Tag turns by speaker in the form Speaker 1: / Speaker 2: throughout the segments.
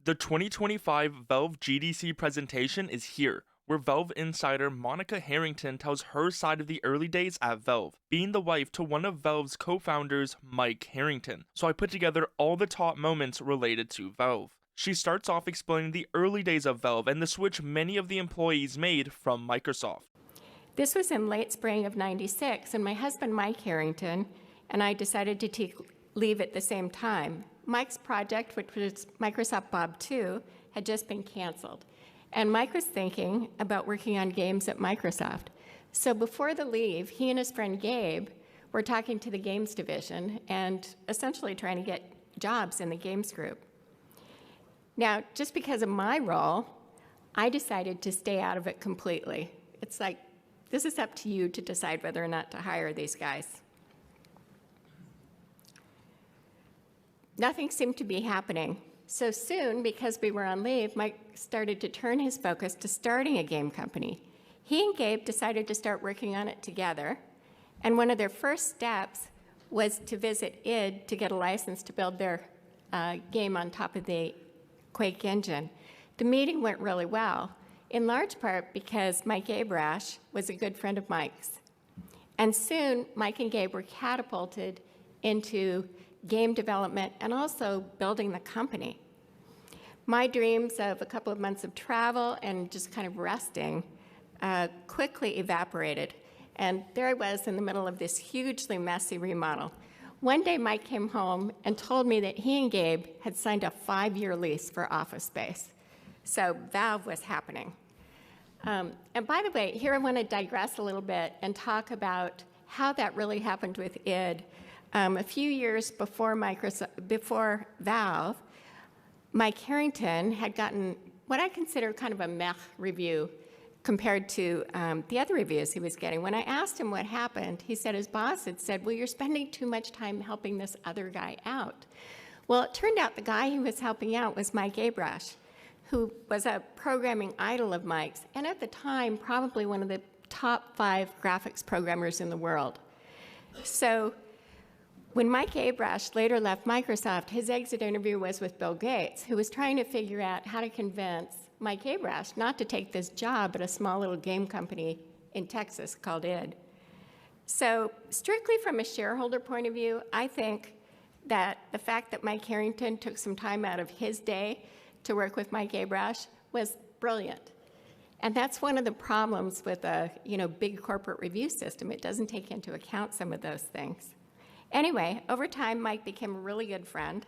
Speaker 1: The 2025 Valve GDC presentation is here, where Valve insider Monica Harrington tells her side of the early days at Valve, being the wife to one of Valve's co-founders, Mike Harrington. So I put together all the top moments related to Valve. She starts off explaining the early days of Valve and the switch many of the employees made from Microsoft.
Speaker 2: This was in late spring of '96, and my husband, Mike Harrington, and I decided to take leave at the same time. Mike's project, which was Microsoft Bob 2, had just been canceled, and Mike was thinking about working on games at Microsoft. So before the leave, he and his friend Gabe were talking to the games division and essentially trying to get jobs in the games group. Now, just because of my role, I decided to stay out of it completely. It's like, this is up to you to decide whether or not to hire these guys. Nothing seemed to be happening. So soon, because we were on leave, Mike started to turn his focus to starting a game company. He and Gabe decided to start working on it together, and one of their first steps was to visit id to get a license to build their game on top of the Quake engine. The meeting went really well, in large part because Mike Abrash was a good friend of Mike's. And soon, Mike and Gabe were catapulted into game development and also building the company. My dreams of a couple of months of travel and just kind of resting quickly evaporated. And there I was in the middle of this hugely messy remodel. One day, Mike came home and told me that he and Gabe had signed a 5-year lease for office space. So Valve was happening. And by the way, here I want to digress a little bit and talk about how that really happened with id. A few years before Valve, Mike Harrington had gotten what I consider kind of a meh review compared to the other reviews he was getting. When I asked him what happened, he said his boss had said, well, you're spending too much time helping this other guy out. Well, it turned out the guy he was helping out was Mike Abrash, who was a programming idol of Mike's, and at the time, probably one of the top 5 graphics programmers in the world. So when Mike Abrash later left Microsoft, his exit interview was with Bill Gates, who was trying to figure out how to convince Mike Abrash not to take this job at a small little game company in Texas called id. So strictly from a shareholder point of view, I think that the fact that Mike Harrington took some time out of his day to work with Mike Abrash was brilliant. And that's one of the problems with a big corporate review system. It doesn't take into account some of those things. Anyway, over time, Mike became a really good friend.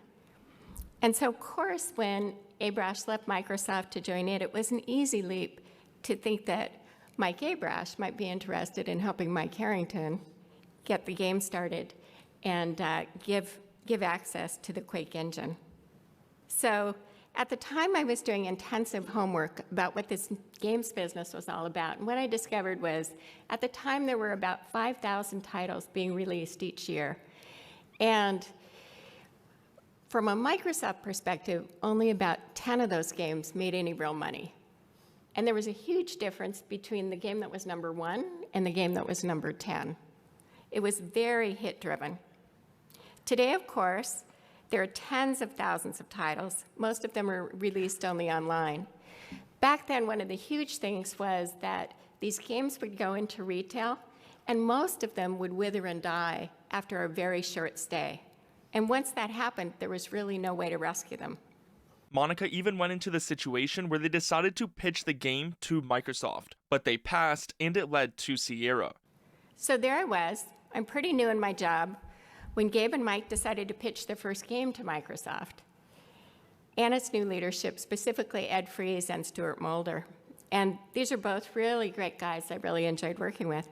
Speaker 2: And so, of course, when Abrash left Microsoft to join it was an easy leap to think that Mike Abrash might be interested in helping Mike Harrington get the game started and give access to the Quake engine. So at the time, I was doing intensive homework about what this games business was all about. And what I discovered was, at the time, there were about 5,000 titles being released each year. And from a Microsoft perspective, only about 10 of those games made any real money. And there was a huge difference between the game that was number 1 and the game that was number 10. It was very hit-driven. Today, of course, there are tens of thousands of titles. Most of them are released only online. Back then, one of the huge things was that these games would go into retail, and most of them would wither and die after a very short stay. And once that happened, there was really no way to rescue them.
Speaker 1: Monica even went into the situation where they decided to pitch the game to Microsoft, but they passed and it led to Sierra.
Speaker 2: So there I was. I'm pretty new in my job when Gabe and Mike decided to pitch their first game to Microsoft. And its new leadership, specifically Ed Fries and Stuart Mulder. And these are both really great guys I really enjoyed working with.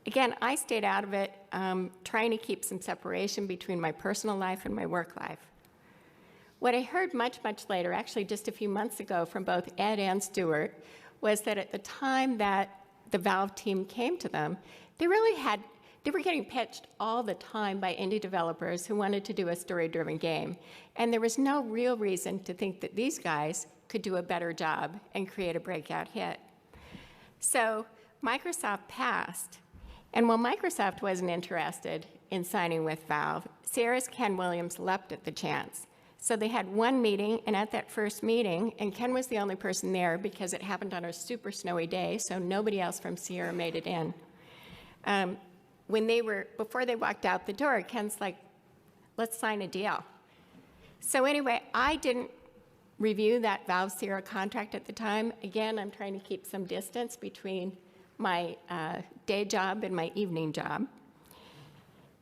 Speaker 2: Again, I stayed out of it, trying to keep some separation between my personal life and my work life. What I heard much, much later, actually just a few months ago from both Ed and Stuart, was that at the time that the Valve team came to them, they were getting pitched all the time by indie developers who wanted to do a story-driven game. And there was no real reason to think that these guys could do a better job and create a breakout hit. So Microsoft passed. And while Microsoft wasn't interested in signing with Valve, Sierra's Ken Williams leapt at the chance. So they had one meeting, and at that first meeting, and Ken was the only person there because it happened on a super snowy day, so nobody else from Sierra made it in. Before they walked out the door, Ken's like, let's sign a deal. So anyway, I didn't review that Valve Sierra contract at the time. Again, I'm trying to keep some distance between my day job and my evening job.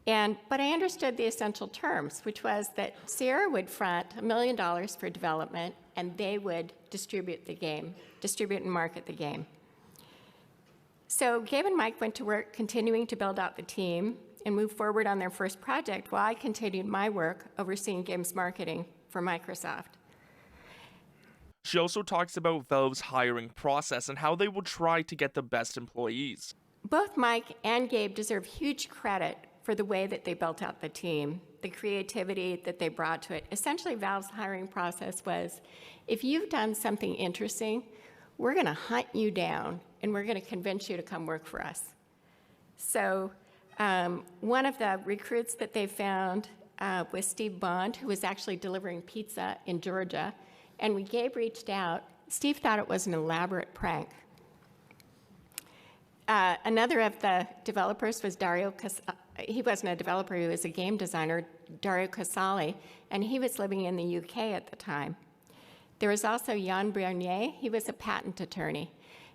Speaker 2: But I understood the essential terms, which was that Sierra would front $1 million for development, and they would distribute and market the game. So Gabe and Mike went to work continuing to build out the team and move forward on their first project while I continued my work overseeing games marketing for Microsoft.
Speaker 1: She also talks about Valve's hiring process and how they will try to get the best employees.
Speaker 2: Both Mike and Gabe deserve huge credit for the way that they built out the team, the creativity that they brought to it. Essentially, Valve's hiring process was, if you've done something interesting, we're going to hunt you down, and we're going to convince you to come work for us. So one of the recruits that they found was Steve Bond, who was actually delivering pizza in Georgia. And when Gabe reached out, Steve thought it was an elaborate prank. Another of the developers was Dario Casali. He wasn't a developer, he was a game designer, Dario Casali, and he was living in the UK at the time. There was also Jan Bernier. He was a patent attorney.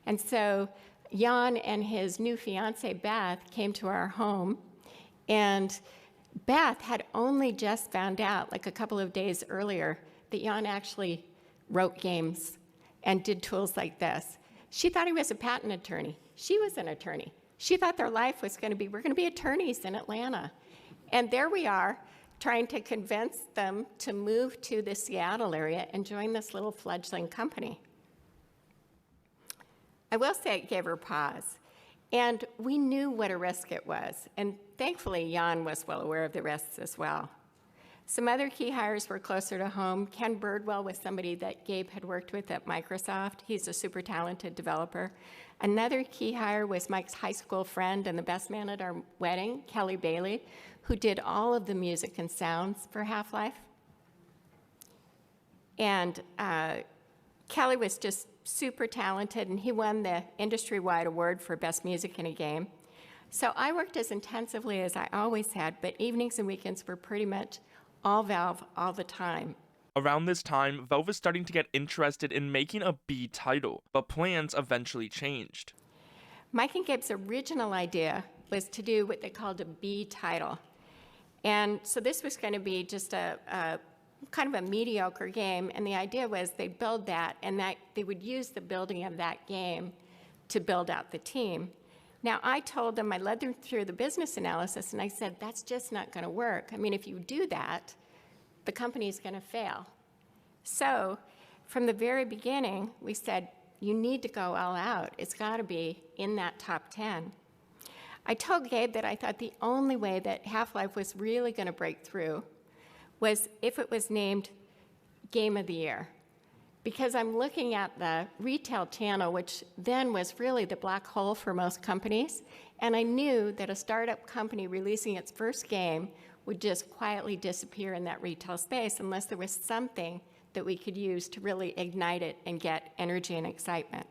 Speaker 2: And so Jan and his new fiancée, Beth, came to our home, and Beth had only just found out, like a couple of days earlier, that Jan actually wrote games and did tools like this. She thought he was a patent attorney. She was an attorney. She thought their life was going to be, we're going to be attorneys in Atlanta. And there we are, trying to convince them to move to the Seattle area and join this little fledgling company. I will say it gave her pause. And we knew what a risk it was. And thankfully, Jan was well aware of the risks as well. Some other key hires were closer to home. Ken Birdwell was somebody that Gabe had worked with at Microsoft. He's a super talented developer. Another key hire was Mike's high school friend and the best man at our wedding, Kelly Bailey, who did all of the music and sounds for Half-Life. And Kelly was just super talented, and he won the industry-wide award for best music in a game. So I worked as intensively as I always had, but evenings and weekends were pretty much all Valve all the time.
Speaker 1: Around this time, Valve was starting to get interested in making a B title, but plans eventually changed.
Speaker 2: Mike and Gabe's original idea was to do what they called a B title. And so this was going to be just a kind of a mediocre game, and the idea was they'd build that, and that they would use the building of that game to build out the team. Now, I told them, I led them through the business analysis, and I said, that's just not going to work. I mean, if you do that, the company's going to fail. So from the very beginning, we said, you need to go all out. It's got to be in that top 10. I told Gabe that I thought the only way that Half-Life was really going to break through was if it was named Game of the Year. Because I'm looking at the retail channel, which then was really the black hole for most companies, and I knew that a startup company releasing its first game would just quietly disappear in that retail space unless there was something that we could use to really ignite it and get energy and excitement.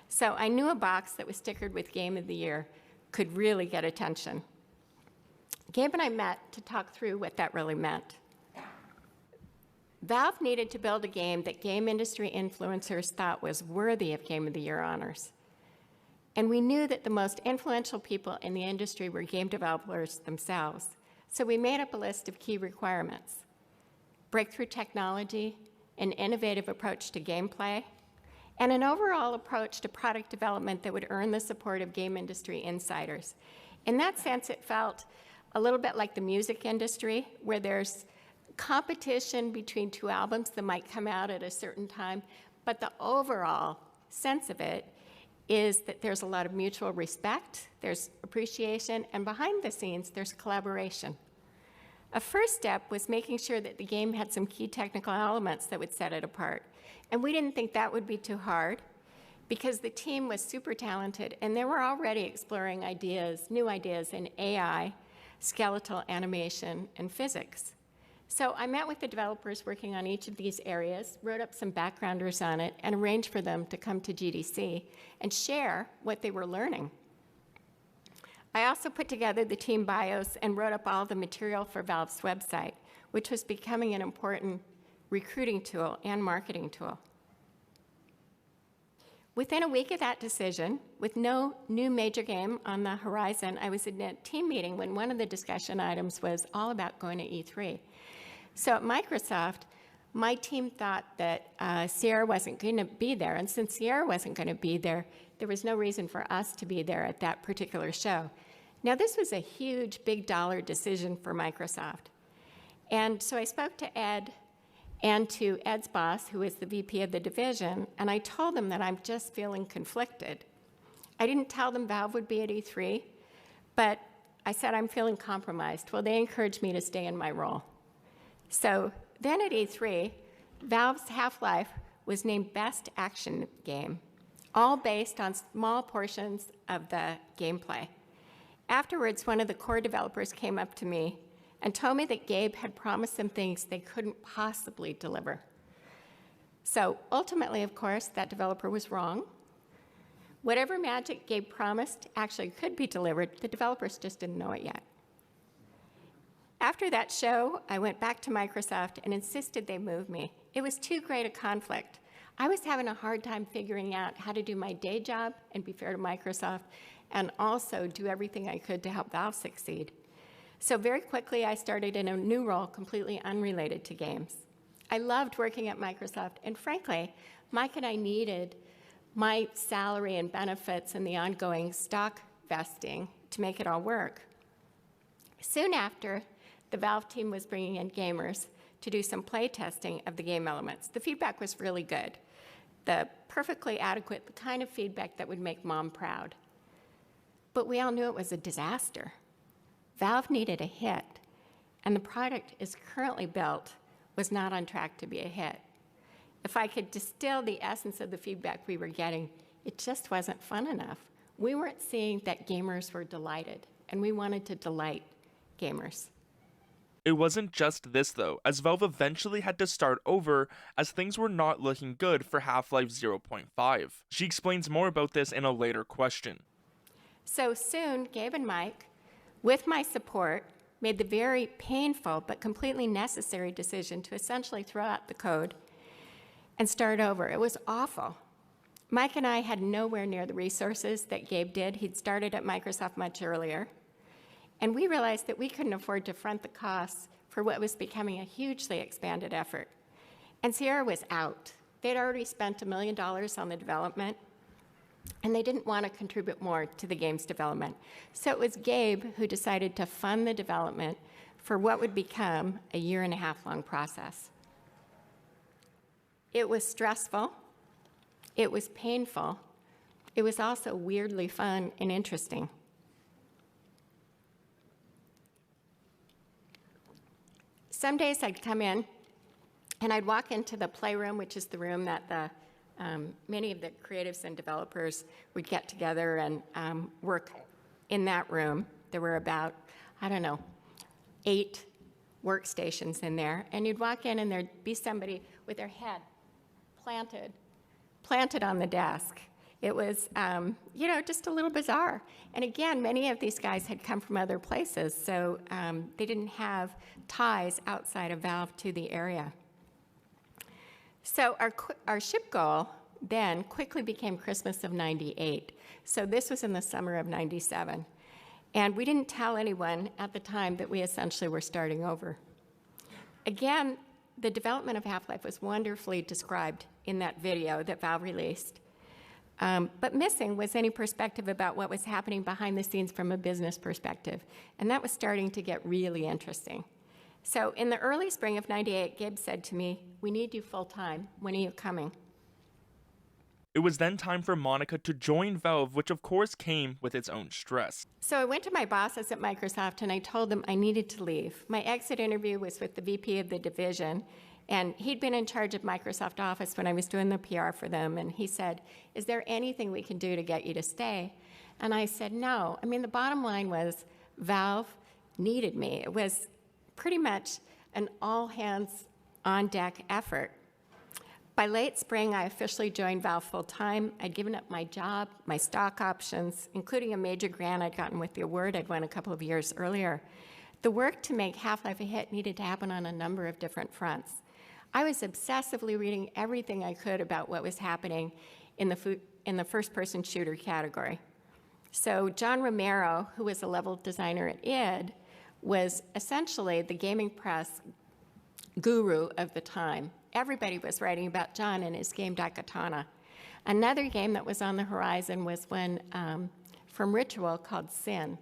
Speaker 2: So I knew a box that was stickered with Game of the Year could really get attention. Gabe and I met to talk through what that really meant. Valve needed to build a game that game industry influencers thought was worthy of Game of the Year honors. And we knew that the most influential people in the industry were game developers themselves. So we made up a list of key requirements: breakthrough technology, an innovative approach to gameplay, and an overall approach to product development that would earn the support of game industry insiders. In that sense, it felt a little bit like the music industry, where there's competition between two albums that might come out at a certain time, but the overall sense of it is that there's a lot of mutual respect, there's appreciation, and behind the scenes, there's collaboration. A first step was making sure that the game had some key technical elements that would set it apart. And we didn't think that would be too hard, because the team was super talented, and they were already exploring ideas, new ideas in AI, skeletal animation, and physics. So I met with the developers working on each of these areas, wrote up some backgrounders on it, and arranged for them to come to GDC and share what they were learning. I also put together the team bios and wrote up all the material for Valve's website, which was becoming an important recruiting tool and marketing tool. Within a week of that decision, with no new major game on the horizon, I was in a team meeting when one of the discussion items was all about going to E3. So at Microsoft, my team thought that Sierra wasn't going to be there, and since Sierra wasn't going to be there, there was no reason for us to be there at that particular show. Now, this was a huge, big-dollar decision for Microsoft. And so I spoke to Ed and to Ed's boss, who is the VP of the division, and I told them that I'm just feeling conflicted. I didn't tell them Valve would be at E3, but I said I'm feeling compromised. Well, they encouraged me to stay in my role. So then at E3, Valve's Half-Life was named Best Action Game, all based on small portions of the gameplay. Afterwards, one of the core developers came up to me and told me that Gabe had promised them things they couldn't possibly deliver. So ultimately, of course, that developer was wrong. Whatever magic Gabe promised actually could be delivered, the developers just didn't know it yet. After that show, I went back to Microsoft and insisted they move me. It was too great a conflict. I was having a hard time figuring out how to do my day job and be fair to Microsoft, and also do everything I could to help Valve succeed. So very quickly, I started in a new role completely unrelated to games. I loved working at Microsoft, and frankly, Mike and I needed my salary and benefits and the ongoing stock vesting to make it all work. Soon after, the Valve team was bringing in gamers to do some play testing of the game elements. The feedback was really good. The perfectly adequate, the kind of feedback that would make Mom proud. But we all knew it was a disaster. Valve needed a hit, and the product as currently built was not on track to be a hit. If I could distill the essence of the feedback we were getting, it just wasn't fun enough. We weren't seeing that gamers were delighted, and we wanted to delight gamers.
Speaker 1: It wasn't just this though, as Valve eventually had to start over as things were not looking good for Half-Life 0.5. She explains more about this in a later question.
Speaker 2: So soon, Gabe and Mike, with my support, made the very painful but completely necessary decision to essentially throw out the code and start over. It was awful. Mike and I had nowhere near the resources that Gabe did. He'd started at Microsoft much earlier. And we realized that we couldn't afford to front the costs for what was becoming a hugely expanded effort. And Sierra was out. They'd already spent $1 million on the development, and they didn't want to contribute more to the game's development. So it was Gabe who decided to fund the development for what would become a 1.5-year-long process. It was stressful. It was painful. It was also weirdly fun and interesting. Some days I'd come in, and I'd walk into the playroom, which is the room that many of the creatives and developers would get together and work in that room. There were about, 8 workstations in there. And you'd walk in, and there'd be somebody with their head planted on the desk. It was, just a little bizarre. And again, many of these guys had come from other places, so they didn't have ties outside of Valve to the area. So our ship goal then quickly became Christmas of '98. So this was in the summer of '97. And we didn't tell anyone at the time that we essentially were starting over. Again, the development of Half-Life was wonderfully described in that video that Valve released. But missing was any perspective about what was happening behind the scenes from a business perspective. And that was starting to get really interesting. So in the early spring of '98, Gabe said to me, "We need you full-time. When are you coming?"
Speaker 1: It was then time for Monica to join Valve, which of course came with its own stress.
Speaker 2: So I went to my bosses at Microsoft and I told them I needed to leave. My exit interview was with the VP of the division, and he'd been in charge of Microsoft Office when I was doing the PR for them, and he said, "Is there anything we can do to get you to stay?" And I said, "No." I mean, the bottom line was Valve needed me. It was pretty much an all-hands-on-deck effort. By late spring, I officially joined Valve full-time. I'd given up my job, my stock options, including a major grant I'd gotten with the award I'd won a couple of years earlier. The work to make Half-Life a hit needed to happen on a number of different fronts. I was obsessively reading everything I could about what was happening in the first-person shooter category. So John Romero, who was a level designer at id, was essentially the gaming press guru of the time. Everybody was writing about John and his game Daikatana. Another game that was on the horizon was one from Ritual called Sin.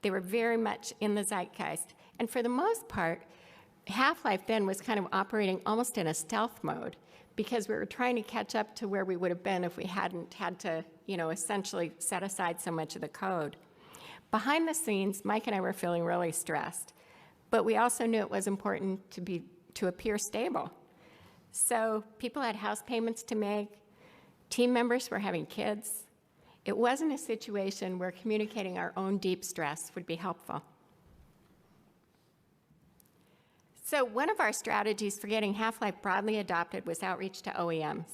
Speaker 2: They were very much in the zeitgeist. And for the most part, Half-Life then was kind of operating almost in a stealth mode because we were trying to catch up to where we would have been if we hadn't had to, essentially set aside so much of the code. Behind the scenes, Mike and I were feeling really stressed, but we also knew it was important to appear stable. So people had house payments to make, team members were having kids. It wasn't a situation where communicating our own deep stress would be helpful. So one of our strategies for getting Half-Life broadly adopted was outreach to OEMs.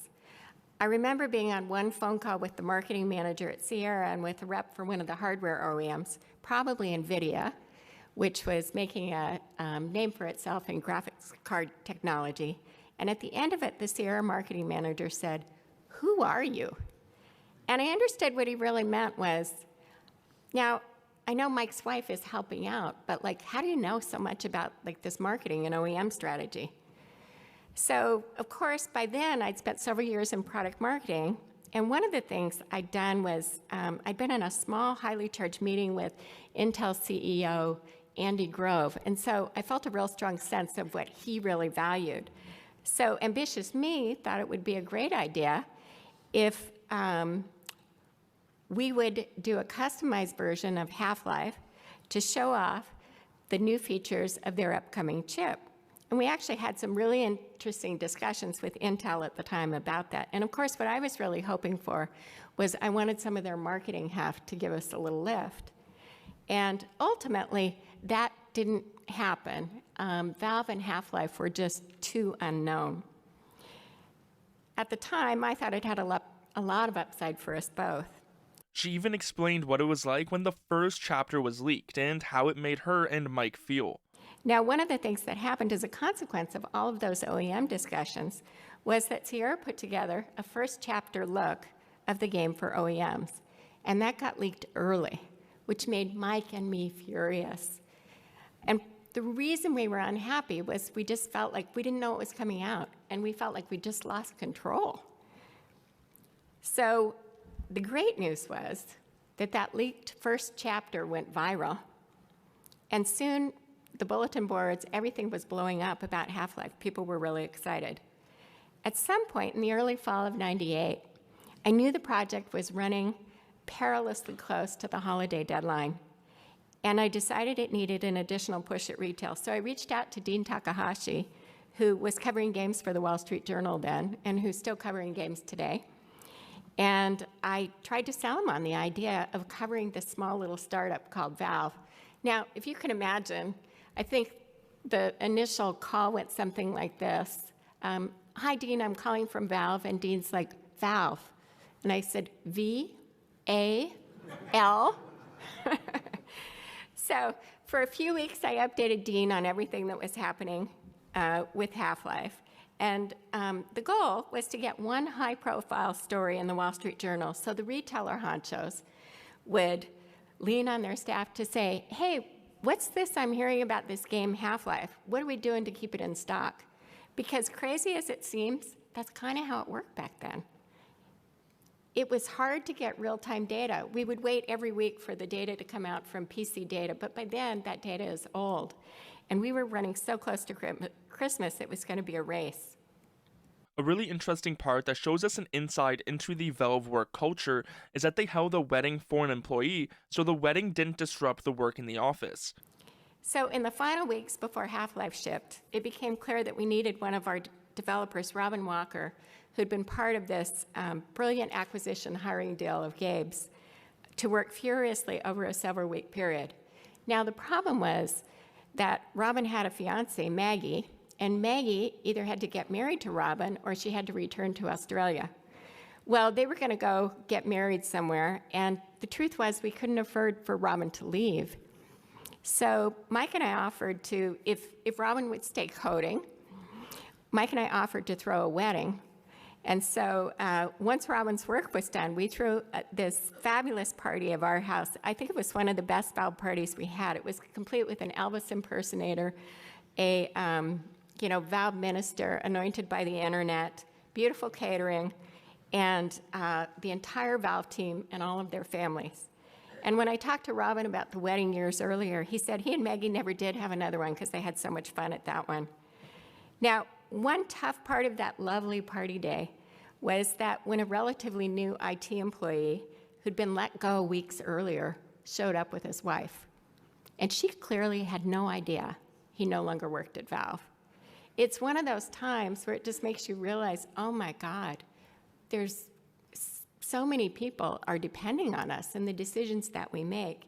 Speaker 2: I remember being on one phone call with the marketing manager at Sierra and with a rep for one of the hardware OEMs, probably NVIDIA, which was making a name for itself in graphics card technology. And at the end of it, the Sierra marketing manager said, "Who are you?" And I understood what he really meant was, now, I know Mike's wife is helping out, but how do you know so much about this marketing and OEM strategy? So, of course, by then, I'd spent several years in product marketing, and one of the things I'd done was I'd been in a small, highly charged meeting with Intel CEO Andy Grove, and so I felt a real strong sense of what he really valued. So ambitious me thought it would be a great idea if we would do a customized version of Half-Life to show off the new features of their upcoming chip. And we actually had some really interesting discussions with Intel at the time about that. And of course, what I was really hoping for was I wanted some of their marketing heft to give us a little lift. And ultimately, that didn't happen. Valve and Half-Life were just too unknown. At the time, I thought it had a lot of upside for us both.
Speaker 1: She even explained what it was like when the first chapter was leaked and how it made her and Mike feel.
Speaker 2: Now, one of the things that happened as a consequence of all of those OEM discussions was that Sierra put together a first chapter look of the game for OEMs, and that got leaked early, which made Mike and me furious. And the reason we were unhappy was we just felt like we didn't know what was coming out, and we felt like we just lost control. So the great news was that that leaked first chapter went viral, and soon the bulletin boards, everything was blowing up about Half-Life. People were really excited. At some point in the early fall of '98, I knew the project was running perilously close to the holiday deadline, and I decided it needed an additional push at retail. So I reached out to Dean Takahashi, who was covering games for the Wall Street Journal then, and who's still covering games today. And I tried to sell him on the idea of covering this small little startup called Valve. Now, if you can imagine, I think the initial call went something like this. "Hi, Dean, I'm calling from Valve." And Dean's like, "Valve." And I said, V-A-L. So for a few weeks, I updated Dean on everything that was happening with Half-Life. And the goal was to get one high-profile story in the Wall Street Journal so the retailer honchos would lean on their staff to say, "Hey, what's this I'm hearing about this game Half-Life? What are we doing to keep it in stock?" Because crazy as it seems, that's kind of how it worked back then. It was hard to get real-time data. We would wait every week for the data to come out from PC data, but by then that data is old. And we were running so close to Christmas, it was going to be a race.
Speaker 1: A really interesting part that shows us an insight into the Valve work culture is that they held a wedding for an employee, so the wedding didn't disrupt the work in the office.
Speaker 2: So in the final weeks before Half-Life shipped, it became clear that we needed one of our developers, Robin Walker, who'd been part of this brilliant acquisition hiring deal of Gabe's, to work furiously over a several-week period. Now, the problem was that Robin had a fiancée, Maggie, and Maggie either had to get married to Robin or she had to return to Australia. Well, they were going to go get married somewhere, and the truth was we couldn't afford for Robin to leave. So Mike and I offered to, if Robin would stay coding, Mike and I offered to throw a wedding. And so once Robin's work was done, we threw this fabulous party of our house. I think it was one of the best Valve parties we had. It was complete with an Elvis impersonator, a Valve minister anointed by the internet, beautiful catering, and the entire Valve team and all of their families. And when I talked to Robin about the wedding years earlier, he said he and Maggie never did have another one because they had so much fun at that one. Now, one tough part of that lovely party day was that when a relatively new IT employee who'd been let go weeks earlier showed up with his wife. And she clearly had no idea he no longer worked at Valve. It's one of those times where it just makes you realize, oh my God, there's so many people are depending on us and the decisions that we make.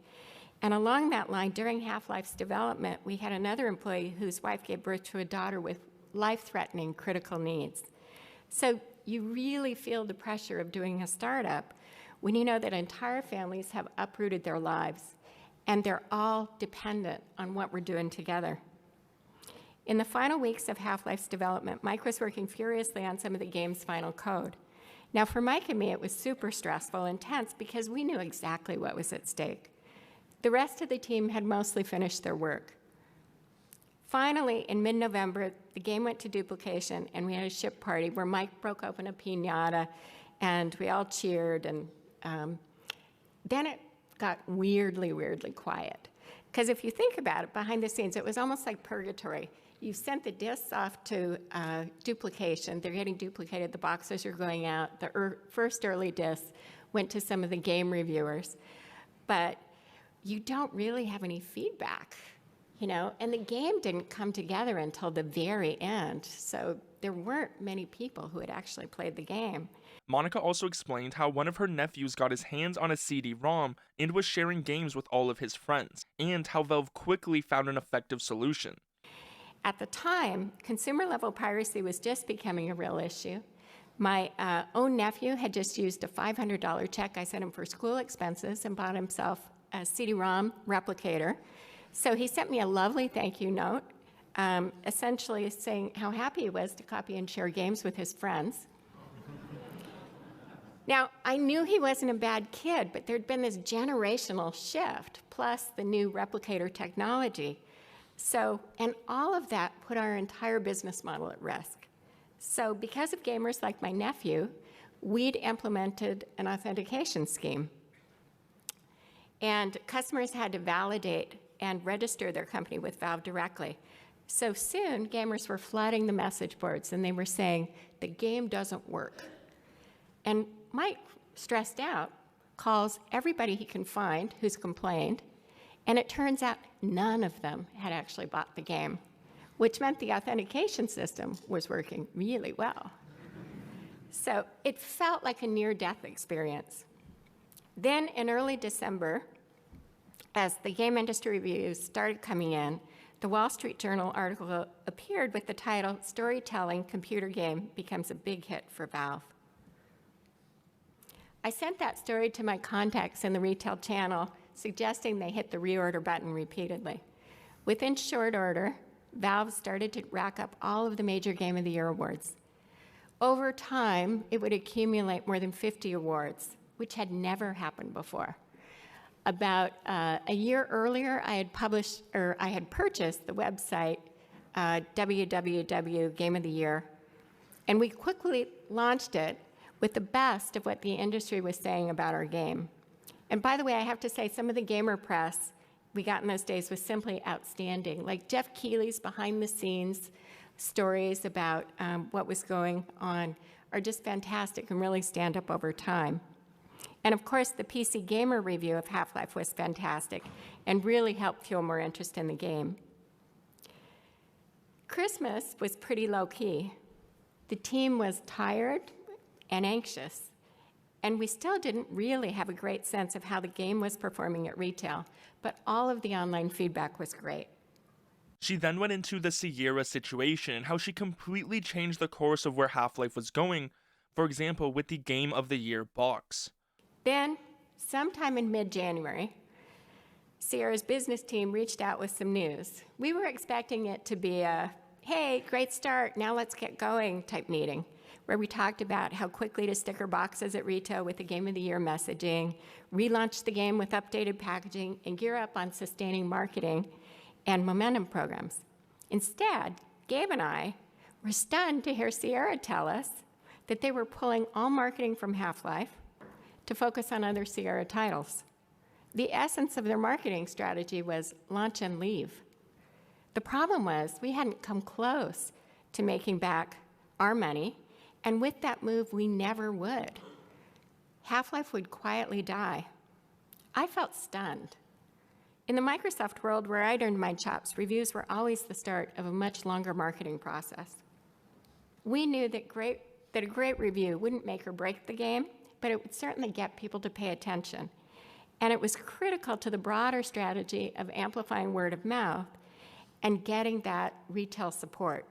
Speaker 2: And along that line, during Half-Life's development, we had another employee whose wife gave birth to a daughter with life-threatening critical needs. So you really feel the pressure of doing a startup when you know that entire families have uprooted their lives and they're all dependent on what we're doing together. In the final weeks of Half-Life's development, Mike was working furiously on some of the game's final code. Now, for Mike and me, it was super stressful and tense because we knew exactly what was at stake. The rest of the team had mostly finished their work. Finally, in mid-November, the game went to duplication, and we had a ship party where Mike broke open a piñata, and we all cheered, and then it got weirdly quiet. Because if you think about it, behind the scenes, it was almost like purgatory. You sent the discs off to duplication. They're getting duplicated. The boxes are going out. The first early discs went to some of the game reviewers. But you don't really have any feedback. And the game didn't come together until the very end, so there weren't many people who had actually played the game.
Speaker 1: Monica also explained how one of her nephews got his hands on a CD-ROM and was sharing games with all of his friends, and how Valve quickly found an effective solution.
Speaker 2: At the time, consumer-level piracy was just becoming a real issue. My own nephew had just used a $500 check I sent him for school expenses and bought himself a CD-ROM replicator. So he sent me a lovely thank you note, essentially saying how happy he was to copy and share games with his friends. Now, I knew he wasn't a bad kid, but there'd been this generational shift, plus the new replicator technology. So, and all of that put our entire business model at risk. So because of gamers like my nephew, we'd implemented an authentication scheme. And customers had to validate and register their company with Valve directly. So soon, gamers were flooding the message boards, and they were saying, the game doesn't work. And Mike, stressed out, calls everybody he can find who's complained, and it turns out none of them had actually bought the game, which meant the authentication system was working really well. So it felt like a near-death experience. Then in early December, as the game industry reviews started coming in, the Wall Street Journal article appeared with the title, Storytelling Computer Game Becomes a Big Hit for Valve. I sent that story to my contacts in the retail channel, suggesting they hit the reorder button repeatedly. Within short order, Valve started to rack up all of the major Game of the Year awards. Over time, it would accumulate more than 50 awards, which had never happened before. About a year earlier, I had purchased the website www Game of the Year, and we quickly launched it with the best of what the industry was saying about our game. And by the way, I have to say, some of the gamer press we got in those days was simply outstanding. Like Jeff Keighley's behind-the-scenes stories about what was going on are just fantastic and really stand up over time. And of course, the PC Gamer review of Half-Life was fantastic and really helped fuel more interest in the game. Christmas was pretty low-key. The team was tired and anxious, and we still didn't really have a great sense of how the game was performing at retail, but all of the online feedback was great.
Speaker 1: She then went into the Sierra situation and how she completely changed the course of where Half-Life was going, for example, with the Game of the Year box.
Speaker 2: Then, sometime in mid-January, Sierra's business team reached out with some news. We were expecting it to be a, hey, great start, now let's get going type meeting, where we talked about how quickly to sticker boxes at retail with the Game of the Year messaging, relaunch the game with updated packaging, and gear up on sustaining marketing and momentum programs. Instead, Gabe and I were stunned to hear Sierra tell us that they were pulling all marketing from Half-Life to focus on other Sierra titles. The essence of their marketing strategy was launch and leave. The problem was we hadn't come close to making back our money, and with that move, we never would. Half-Life would quietly die. I felt stunned. In the Microsoft world where I'd earned my chops, reviews were always the start of a much longer marketing process. We knew that a great review wouldn't make or break the game, but it would certainly get people to pay attention. And it was critical to the broader strategy of amplifying word of mouth and getting that retail support.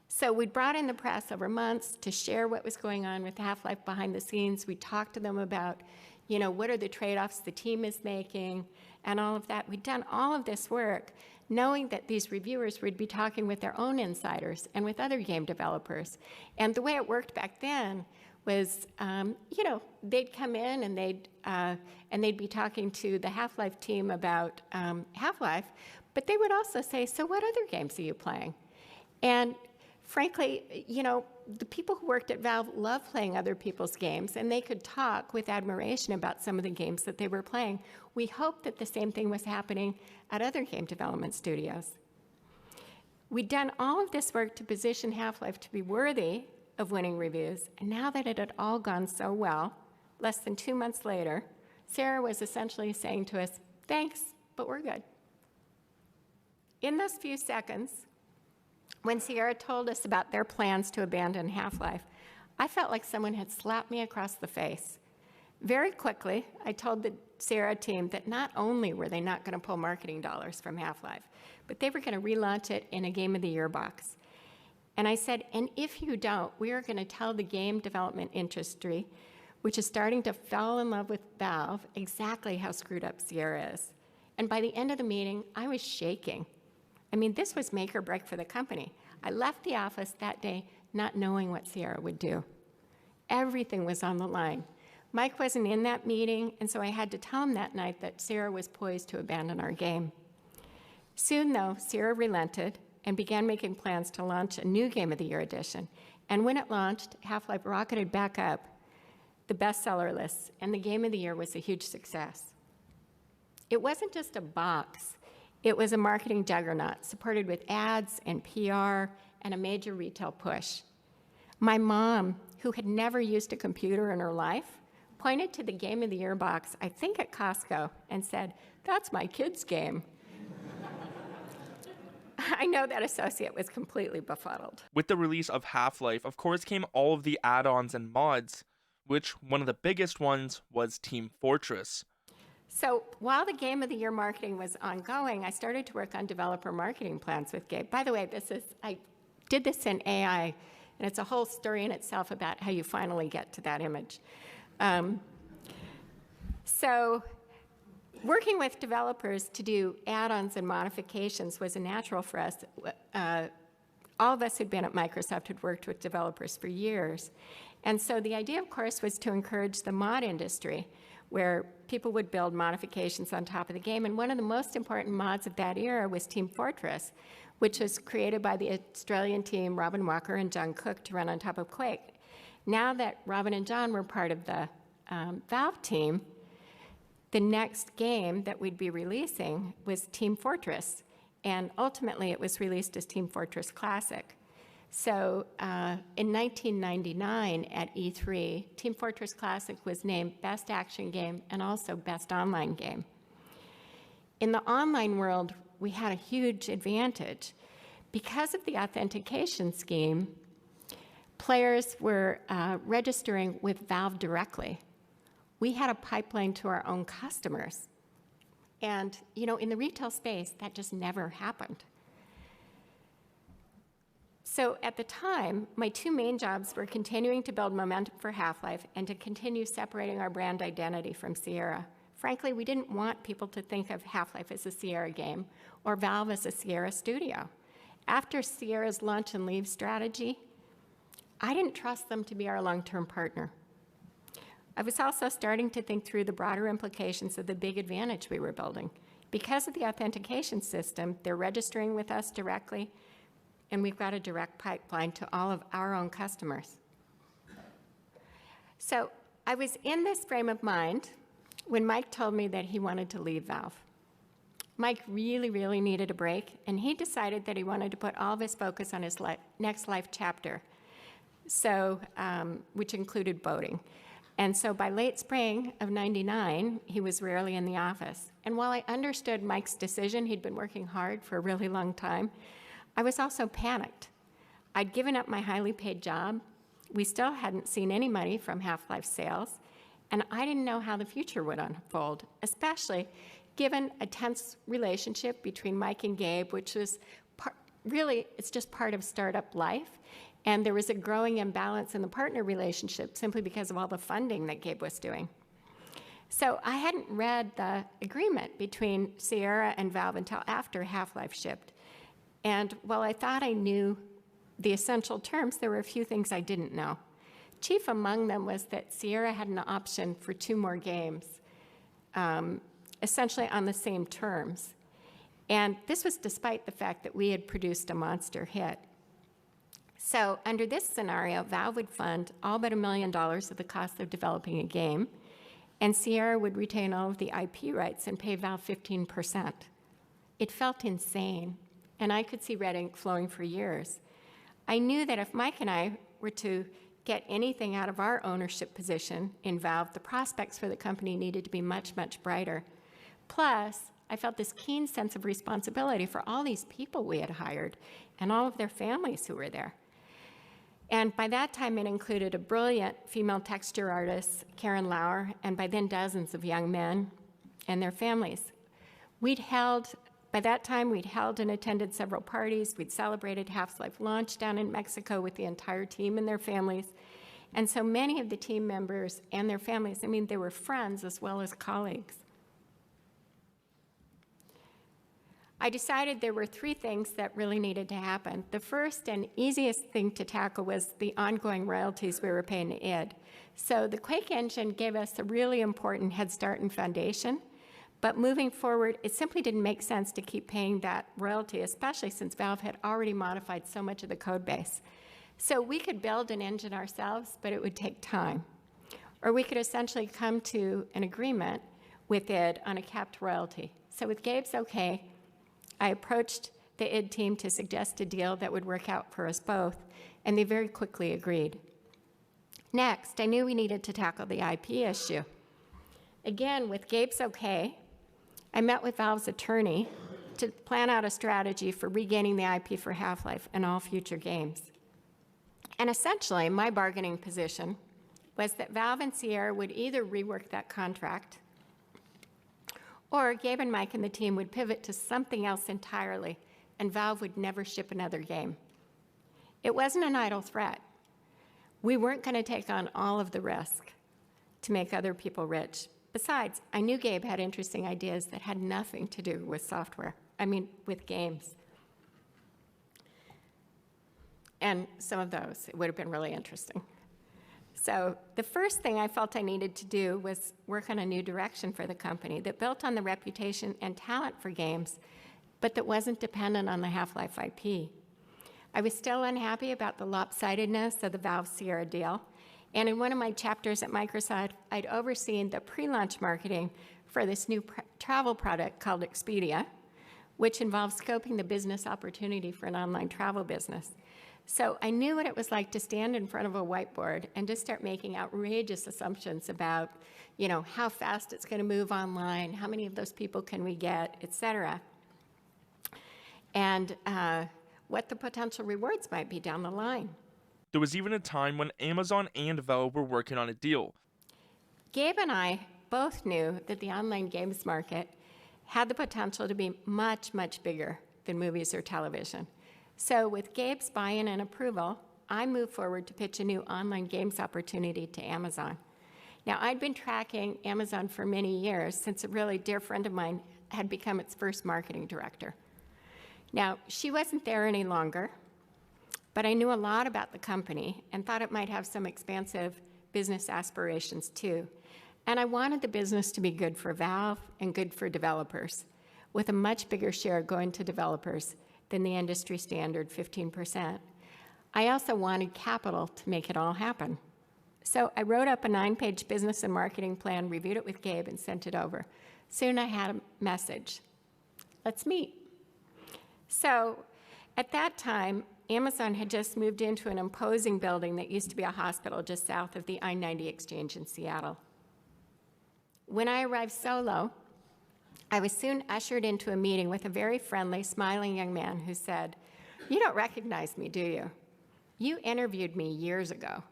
Speaker 2: So we brought in the press over months to share what was going on with Half-Life behind the scenes. We talked to them about, what are the trade-offs the team is making and all of that. We'd done all of this work knowing that these reviewers would be talking with their own insiders and with other game developers. And the way it worked back then was, they'd come in and they'd be talking to the Half-Life team about Half-Life, but they would also say, so what other games are you playing? And frankly, the people who worked at Valve loved playing other people's games, and they could talk with admiration about some of the games that they were playing. We hoped that the same thing was happening at other game development studios. We'd done all of this work to position Half-Life to be worthy of winning reviews, and now that it had all gone so well, less than 2 months later, Sarah was essentially saying to us, thanks, but we're good. In those few seconds, when Sierra told us about their plans to abandon Half-Life, I felt like someone had slapped me across the face. Very quickly, I told the Sierra team that not only were they not going to pull marketing dollars from Half-Life, but they were going to relaunch it in a Game of the Year box. And I said, and if you don't, we are going to tell the game development industry, which is starting to fall in love with Valve, exactly how screwed up Sierra is. And by the end of the meeting, I was shaking. This was make or break for the company. I left the office that day not knowing what Sierra would do. Everything was on the line. Mike wasn't in that meeting, and so I had to tell him that night that Sierra was poised to abandon our game. Soon, though, Sierra relented and began making plans to launch a new Game of the Year edition. And when it launched, Half-Life rocketed back up the bestseller lists, and the Game of the Year was a huge success. It wasn't just a box. It was a marketing juggernaut, supported with ads and PR and a major retail push. My mom, who had never used a computer in her life, pointed to the Game of the Year box, I think at Costco, and said, "That's my kid's game." I know that associate was completely befuddled.
Speaker 1: With the release of Half-Life, of course, came all of the add-ons and mods, which one of the biggest ones was Team Fortress.
Speaker 2: So while the Game of the Year marketing was ongoing, I started to work on developer marketing plans with Gabe. By the way, I did this in AI, and it's a whole story in itself about how you finally get to that image. So working with developers to do add-ons and modifications was a natural for us. All of us who'd been at Microsoft had worked with developers for years. And so the idea, of course, was to encourage the mod industry, where people would build modifications on top of the game. And one of the most important mods of that era was Team Fortress, which was created by the Australian team, Robin Walker and John Cook, to run on top of Quake. Now that Robin and John were part of the Valve team, the next game that we'd be releasing was Team Fortress, and ultimately it was released as Team Fortress Classic. So in 1999 at E3, Team Fortress Classic was named Best Action Game and also Best Online Game. In the online world, we had a huge advantage. Because of the authentication scheme, players were registering with Valve directly. We had a pipeline to our own customers. And, in the retail space, that just never happened. So at the time, my two main jobs were continuing to build momentum for Half-Life and to continue separating our brand identity from Sierra. Frankly, we didn't want people to think of Half-Life as a Sierra game or Valve as a Sierra studio. After Sierra's launch and leave strategy, I didn't trust them to be our long-term partner. I was also starting to think through the broader implications of the big advantage we were building. Because of the authentication system, they're registering with us directly, and we've got a direct pipeline to all of our own customers. So I was in this frame of mind when Mike told me that he wanted to leave Valve. Mike really, really needed a break, and he decided that he wanted to put all of his focus on his next life chapter, which included boating. And so by late spring of '99, he was rarely in the office. And while I understood Mike's decision, he'd been working hard for a really long time, I was also panicked. I'd given up my highly paid job. We still hadn't seen any money from Half-Life sales, and I didn't know how the future would unfold, especially given a tense relationship between Mike and Gabe, which was it's just part of startup life. And there was a growing imbalance in the partner relationship simply because of all the funding that Gabe was doing. So I hadn't read the agreement between Sierra and Valve until after Half-Life shipped. And while I thought I knew the essential terms, there were a few things I didn't know. Chief among them was that Sierra had an option for 2 more games, essentially on the same terms. And this was despite the fact that we had produced a monster hit. So under this scenario, Valve would fund all but $1 million of the cost of developing a game, and Sierra would retain all of the IP rights and pay Valve 15%. It felt insane, and I could see red ink flowing for years. I knew that if Mike and I were to get anything out of our ownership position in Valve, the prospects for the company needed to be much, much brighter. Plus, I felt this keen sense of responsibility for all these people we had hired and all of their families who were there. And by that time, it included a brilliant female texture artist, Karen Lauer, and by then dozens of young men and their families. By that time, we'd held and attended several parties. We'd celebrated Half-Life launch down in Mexico with the entire team and their families. And so many of the team members and their families, they were friends as well as colleagues. I decided there were 3 things that really needed to happen. The first and easiest thing to tackle was the ongoing royalties we were paying to id. So the Quake engine gave us a really important head start and foundation, but moving forward, it simply didn't make sense to keep paying that royalty, especially since Valve had already modified so much of the code base. So we could build an engine ourselves, but it would take time. Or we could essentially come to an agreement with id on a capped royalty. So with Gabe's okay, I approached the id team to suggest a deal that would work out for us both, and they very quickly agreed. Next, I knew we needed to tackle the IP issue. Again, with Gabe's okay, I met with Valve's attorney to plan out a strategy for regaining the IP for Half-Life and all future games. And essentially, my bargaining position was that Valve and Sierra would either rework that contract, or Gabe and Mike and the team would pivot to something else entirely, and Valve would never ship another game. It wasn't an idle threat. We weren't going to take on all of the risk to make other people rich. Besides, I knew Gabe had interesting ideas that had nothing to do with software, with games. And some of those, it would have been really interesting. So the first thing I felt I needed to do was work on a new direction for the company that built on the reputation and talent for games, but that wasn't dependent on the Half-Life IP. I was still unhappy about the lopsidedness of the Valve-Sierra deal, and in one of my chapters at Microsoft, I'd overseen the pre-launch marketing for this new travel product called Expedia, which involves scoping the business opportunity for an online travel business. So I knew what it was like to stand in front of a whiteboard and just start making outrageous assumptions about, how fast it's going to move online, how many of those people can we get, et cetera, and what the potential rewards might be down the line.
Speaker 1: There was even a time when Amazon and Valve were working on a deal.
Speaker 2: Gabe and I both knew that the online games market had the potential to be much, much bigger than movies or television. So with Gabe's buy-in and approval, I moved forward to pitch a new online games opportunity to Amazon. Now, I'd been tracking Amazon for many years since a really dear friend of mine had become its first marketing director. Now, she wasn't there any longer, but I knew a lot about the company and thought it might have some expansive business aspirations too. And I wanted the business to be good for Valve and good for developers, with a much bigger share going to developers than the industry standard 15%. I also wanted capital to make it all happen. So I wrote up a 9-page business and marketing plan, reviewed it with Gabe, and sent it over. Soon I had a message. Let's meet. So at that time, Amazon had just moved into an imposing building that used to be a hospital just south of the I-90 exchange in Seattle. When I arrived solo, I was soon ushered into a meeting with a very friendly, smiling young man who said, "You don't recognize me, do you? You interviewed me years ago."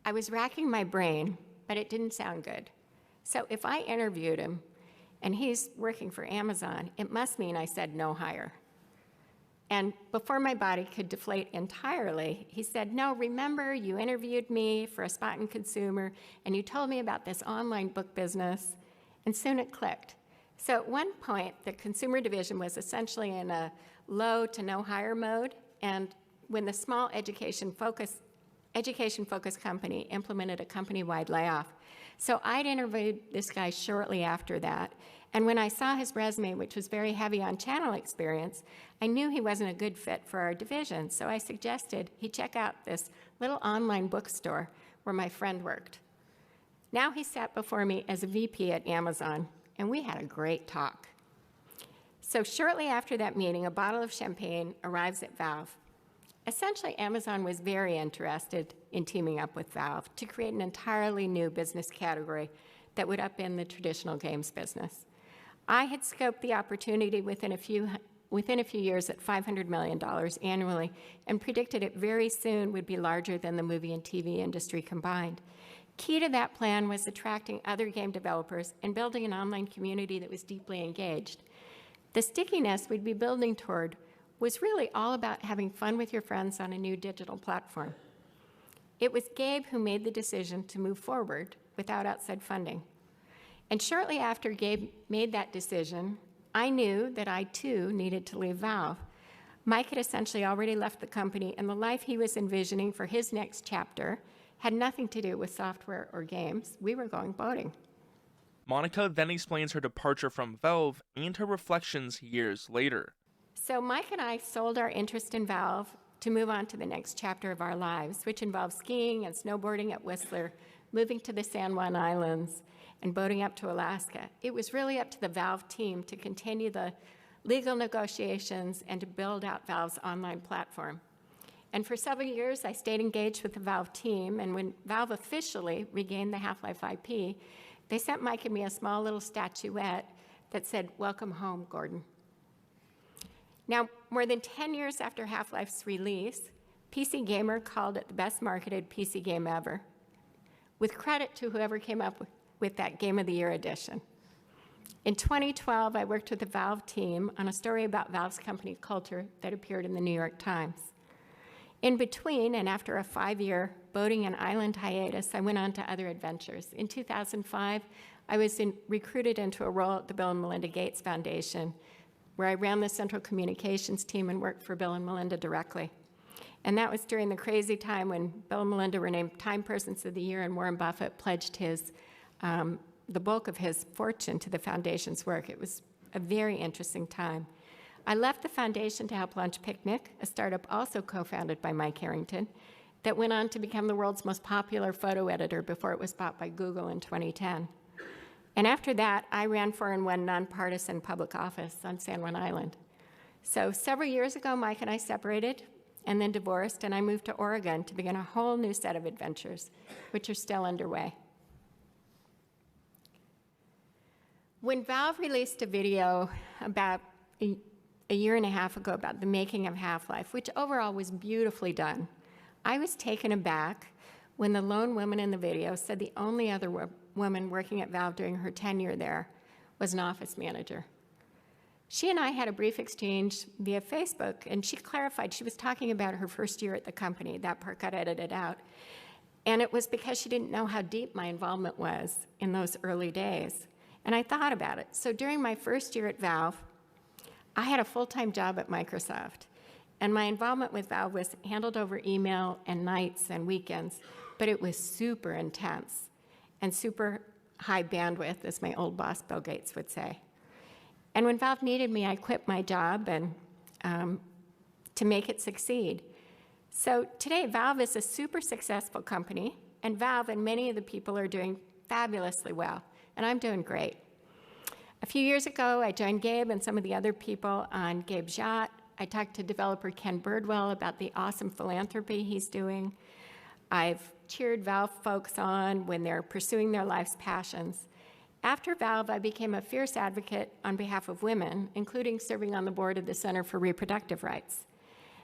Speaker 2: I was racking my brain, but it didn't sound good. So if I interviewed him and he's working for Amazon, it must mean I said no hire. And before my body could deflate entirely, he said, "No, remember you interviewed me for a spot in Consumer and you told me about this online book business." And soon it clicked. So at one point, the consumer division was essentially in a low to no hire mode. And when the small education-focused company implemented a company-wide layoff. So I'd interviewed this guy shortly after that. And when I saw his resume, which was very heavy on channel experience, I knew he wasn't a good fit for our division. So I suggested he check out this little online bookstore where my friend worked. Now he sat before me as a VP at Amazon, and we had a great talk. So shortly after that meeting, a bottle of champagne arrives at Valve. Essentially, Amazon was very interested in teaming up with Valve to create an entirely new business category that would upend the traditional games business. I had scoped the opportunity within a few years at $500 million annually and predicted it very soon would be larger than the movie and TV industry combined. Key to that plan was attracting other game developers and building an online community that was deeply engaged. The stickiness we'd be building toward was really all about having fun with your friends on a new digital platform. It was Gabe who made the decision to move forward without outside funding. And shortly after Gabe made that decision, I knew that I too needed to leave Valve. Mike had essentially already left the company, and the life he was envisioning for his next chapter had nothing to do with software or games. We were going boating.
Speaker 1: Monica then explains her departure from Valve and her reflections years later.
Speaker 2: So Mike and I sold our interest in Valve to move on to the next chapter of our lives, which involves skiing and snowboarding at Whistler, moving to the San Juan Islands, and boating up to Alaska. It was really up to the Valve team to continue the legal negotiations and to build out Valve's online platform. And for several years, I stayed engaged with the Valve team, and when Valve officially regained the Half-Life IP, they sent Mike and me a small little statuette that said, "Welcome home, Gordon." Now, more than 10 years after Half-Life's release, PC Gamer called it the best marketed PC game ever, with credit to whoever came up with that Game of the Year edition. In 2012, I worked with the Valve team on a story about Valve's company culture that appeared in the New York Times. In between, and after a 5-year boating and island hiatus, I went on to other adventures. In 2005, I was recruited into a role at the Bill and Melinda Gates Foundation, where I ran the central communications team and worked for Bill and Melinda directly. And that was during the crazy time when Bill and Melinda were named Time Persons of the Year and Warren Buffett pledged the bulk of his fortune to the foundation's work. It was a very interesting time. I left the foundation to help launch Picnic, a startup also co-founded by Mike Harrington, that went on to become the world's most popular photo editor before it was bought by Google in 2010. And after that, I ran for and won nonpartisan public office on San Juan Island. So several years ago, Mike and I separated and then divorced, and I moved to Oregon to begin a whole new set of adventures, which are still underway. When Valve released a video about a year and a half ago about the making of Half-Life, which overall was beautifully done, I was taken aback when the lone woman in the video said the only other woman working at Valve during her tenure there was an office manager. She and I had a brief exchange via Facebook, and she clarified she was talking about her first year at the company. That part got edited out. And it was because she didn't know how deep my involvement was in those early days. And I thought about it. So during my first year at Valve, I had a full-time job at Microsoft. And my involvement with Valve was handled over email and nights and weekends, but it was super intense and super high bandwidth, as my old boss, Bill Gates, would say. And when Valve needed me, I quit my job and to make it succeed. So today, Valve is a super successful company, and Valve and many of the people are doing fabulously well, and I'm doing great. A few years ago, I joined Gabe and some of the other people on Gabe's yacht. I talked to developer Ken Birdwell about the awesome philanthropy he's doing. I've cheered Valve folks on when they're pursuing their life's passions. After Valve, I became a fierce advocate on behalf of women, including serving on the board of the Center for Reproductive Rights,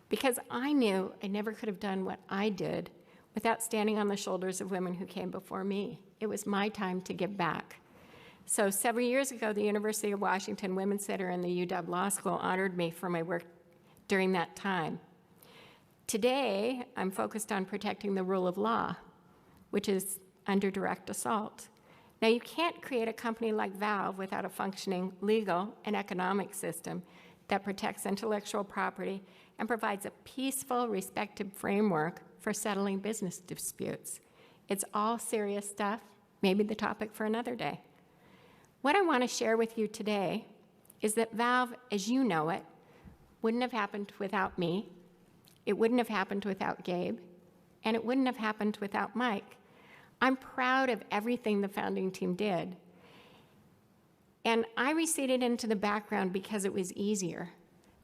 Speaker 2: because I knew I never could have done what I did without standing on the shoulders of women who came before me. It was my time to give back. So several years ago, the University of Washington Women's Center and the UW Law School honored me for my work during that time. Today, I'm focused on protecting the rule of law, which is under direct assault. Now, you can't create a company like Valve without a functioning legal and economic system that protects intellectual property and provides a peaceful, respected framework for settling business disputes. It's all serious stuff, maybe the topic for another day. What I want to share with you today is that Valve, as you know it, wouldn't have happened without me, it wouldn't have happened without Gabe, and it wouldn't have happened without Mike. I'm proud of everything the founding team did. And I receded into the background because it was easier.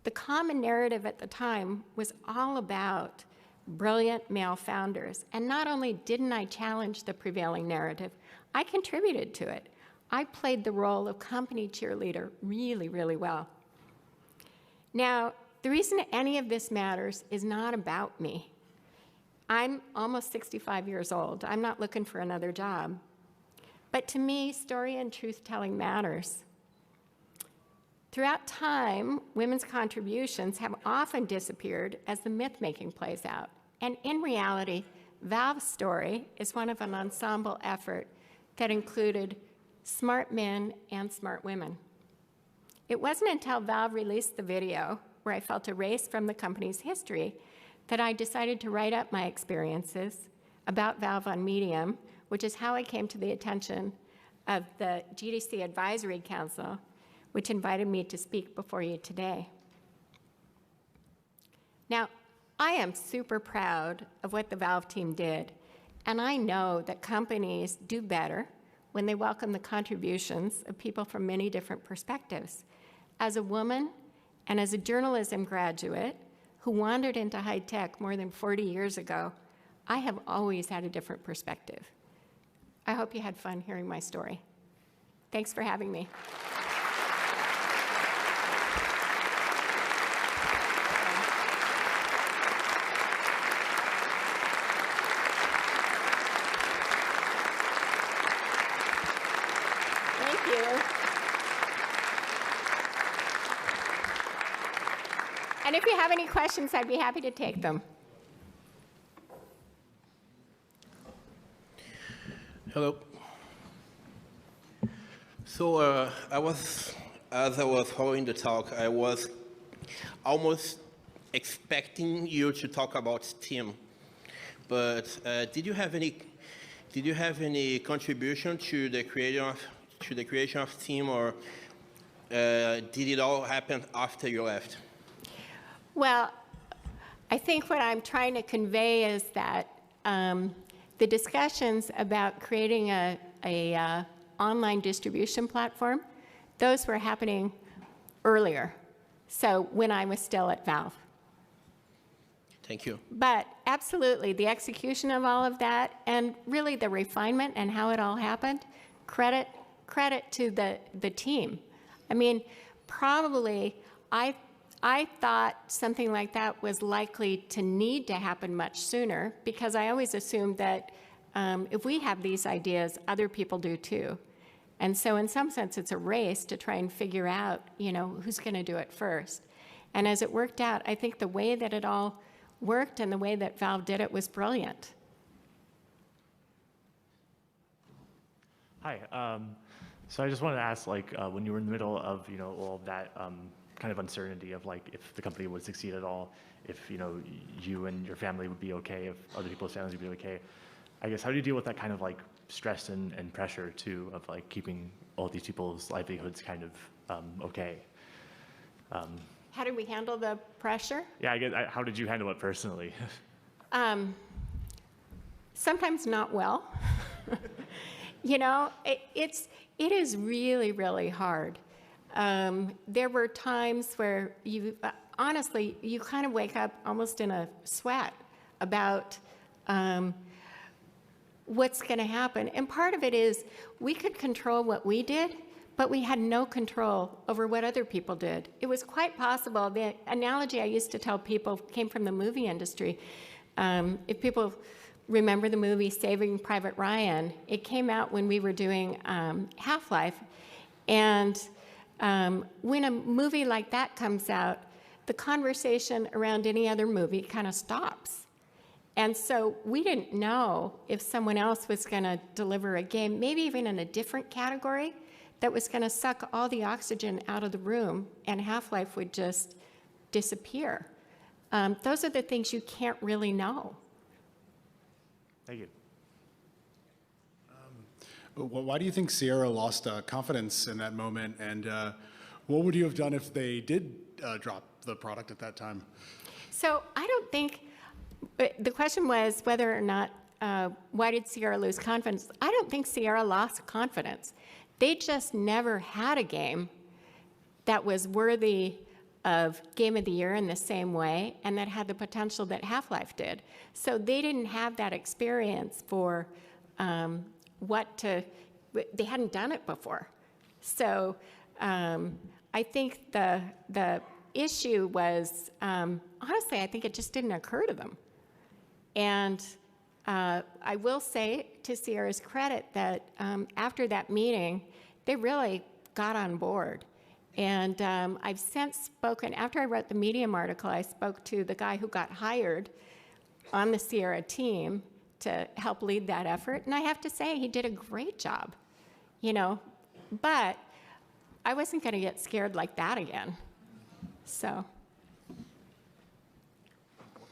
Speaker 2: The common narrative at the time was all about brilliant male founders. And not only didn't I challenge the prevailing narrative, I contributed to it. I played the role of company cheerleader really, really well. Now, the reason any of this matters is not about me. I'm almost 65 years old. I'm not looking for another job. But to me, story and truth-telling matters. Throughout time, women's contributions have often disappeared as the myth-making plays out. And in reality, Valve's story is one of an ensemble effort that included smart men and smart women. It wasn't until Valve released the video, where I felt erased from the company's history, that I decided to write up my experiences about Valve on Medium, which is how I came to the attention of the GDC Advisory Council, which invited me to speak before you today. Now, I am super proud of what the Valve team did, and I know that companies do better when they welcome the contributions of people from many different perspectives. As a woman and as a journalism graduate who wandered into high tech more than 40 years ago, I have always had a different perspective. I hope you had fun hearing my story. Thanks for having me. Thank you. And if you have any questions, I'd be happy to take them.
Speaker 3: Hello. So as I was following the talk, I was almost expecting you to talk about Steam, but did you have any contribution to the creation of Steam, or did it all happen after you left?
Speaker 2: Well, I think what I'm trying to convey is that the discussions about creating a online distribution platform, those were happening earlier, so when I was still at Valve.
Speaker 3: Thank you.
Speaker 2: But absolutely, the execution of all of that, and really the refinement and how it all happened, credit to the team. I mean, probably I thought something like that was likely to need to happen much sooner, because I always assumed that if we have these ideas, other people do too. And so in some sense, it's a race to try and figure out, who's going to do it first. And as it worked out, I think the way that it all worked and the way that Valve did it was brilliant.
Speaker 4: Hi. So I just wanted to ask, when you were in the middle of, all of that kind of uncertainty of if the company would succeed at all, if you and your family would be okay, if other people's families would be okay, I guess how do you deal with that kind of stress and pressure too of keeping all these people's livelihoods kind of okay?
Speaker 2: How did we handle the pressure?
Speaker 4: Yeah, I guess how did you handle it personally?
Speaker 2: Sometimes not well. It is really, really hard. There were times where honestly, you kind of wake up almost in a sweat about what's going to happen. And part of it is we could control what we did, but we had no control over what other people did. It was quite possible. The analogy I used to tell people came from the movie industry. If people remember the movie Saving Private Ryan, it came out when we were doing Half-Life. And when a movie like that comes out, the conversation around any other movie kind of stops. And so we didn't know if someone else was going to deliver a game, maybe even in a different category, that was going to suck all the oxygen out of the room, and Half-Life would just disappear. Those are the things you can't really know.
Speaker 4: Thank you.
Speaker 5: Why do you think Sierra lost confidence in that moment? And what would you have done if they did drop the product at that time?
Speaker 2: So I don't think, the question was whether or not, why did Sierra lose confidence? I don't think Sierra lost confidence. They just never had a game that was worthy of Game of the Year in the same way, and that had the potential that Half-Life did. So they didn't have that experience for they hadn't done it before. So I think the issue was, honestly, I think it just didn't occur to them. And I will say, to Sierra's credit, that after that meeting, they really got on board. And I've since spoken, after I wrote the Medium article, I spoke to the guy who got hired on the Sierra team to help lead that effort. And I have to say, he did a great job, But I wasn't going to get scared like that again. So.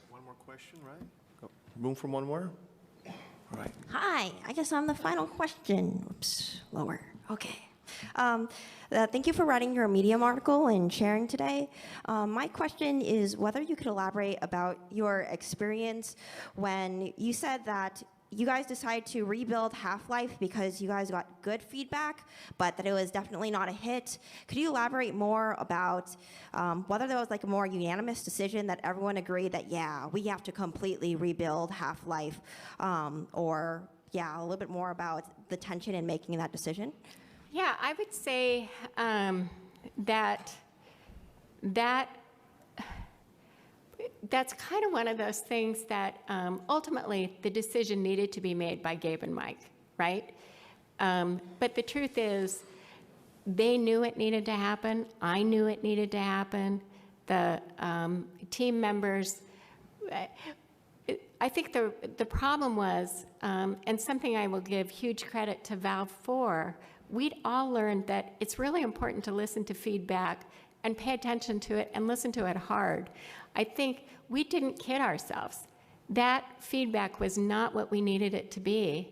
Speaker 6: One more question, right? Oh, room for one more? All right.
Speaker 7: Hi, I guess I'm the final question. Oops, lower. Okay. Thank you for writing your Medium article and sharing today. My question is whether you could elaborate about your experience when you said that you guys decided to rebuild Half-Life because you guys got good feedback, but that it was definitely not a hit. Could you elaborate more about whether there was a more unanimous decision that everyone agreed that, yeah, we have to completely rebuild Half-Life, or, yeah, a little bit more about the tension in making that decision?
Speaker 2: Yeah, I would say that's kind of one of those things that ultimately the decision needed to be made by Gabe and Mike, right? But the truth is, they knew it needed to happen. I knew it needed to happen. The team members, I think the problem was, and something I will give huge credit to Valve for, we'd all learned that it's really important to listen to feedback and pay attention to it and listen to it hard. I think we didn't kid ourselves. That feedback was not what we needed it to be.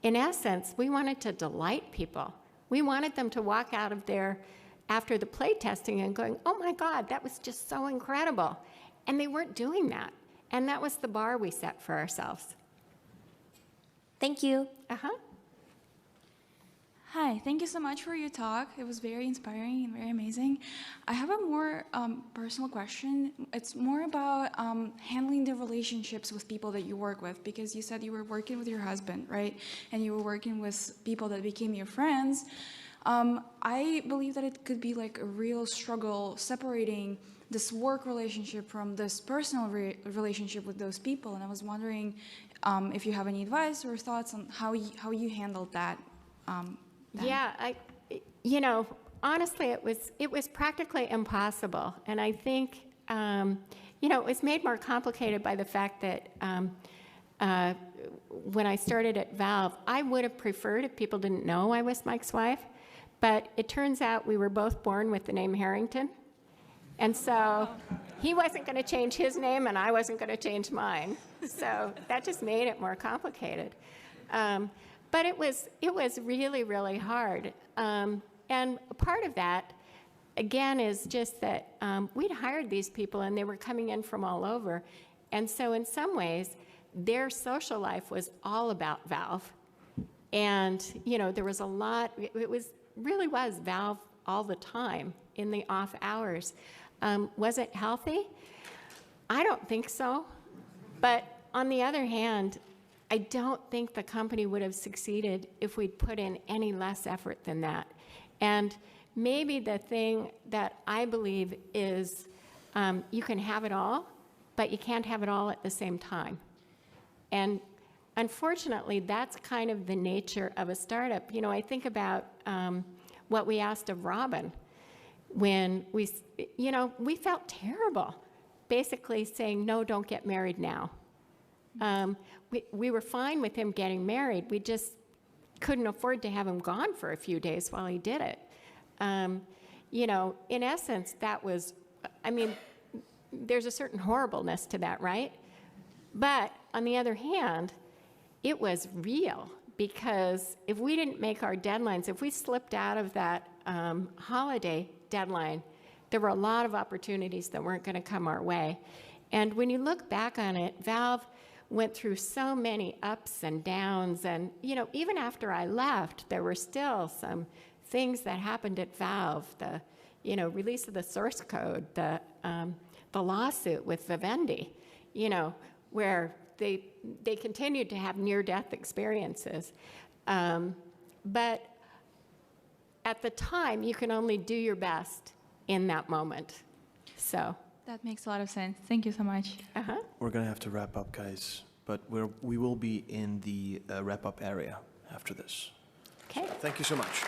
Speaker 2: In essence, we wanted to delight people. We wanted them to walk out of there after the play testing and going, oh my God, that was just so incredible. And they weren't doing that. And that was the bar we set for ourselves.
Speaker 7: Thank you.
Speaker 8: Hi, thank you so much for your talk. It was very inspiring and very amazing. I have a more personal question. It's more about handling the relationships with people that you work with, because you said you were working with your husband, right? And you were working with people that became your friends. I believe that it could be a real struggle separating this work relationship from this personal relationship with those people. And I was wondering if you have any advice or thoughts on how you handled that then?
Speaker 2: Yeah, honestly, it was practically impossible, and I think it was made more complicated by the fact that when I started at Valve, I would have preferred if people didn't know I was Mike's wife, but it turns out we were both born with the name Harrington, and so he wasn't going to change his name, and I wasn't going to change mine, so that just made it more complicated. But it was really, really hard. And part of that, again, is just that we'd hired these people and they were coming in from all over. And so in some ways, their social life was all about Valve. And, there was a lot, really was Valve all the time in the off hours. Was it healthy? I don't think so. But on the other hand, I don't think the company would have succeeded if we'd put in any less effort than that. And maybe the thing that I believe is you can have it all, but you can't have it all at the same time. And unfortunately, that's kind of the nature of a startup. I think about what we asked of Robin when we felt terrible, basically saying, no, don't get married now. We were fine with him getting married. We just couldn't afford to have him gone for a few days while he did it. In essence, that was, there's a certain horribleness to that, right? But on the other hand, it was real, because if we didn't make our deadlines, if we slipped out of that holiday deadline, there were a lot of opportunities that weren't going to come our way. And when you look back on it, Valve went through so many ups and downs, and even after I left, there were still some things that happened at Valve, the release of the source code, the lawsuit with Vivendi, where they continued to have near-death experiences. But at the time, you can only do your best in that moment. So.
Speaker 8: That makes a lot of sense. Thank you so much.
Speaker 6: We're going to have to wrap up, guys, but we will be in the wrap-up area after this.
Speaker 2: Okay.
Speaker 6: So thank you so much.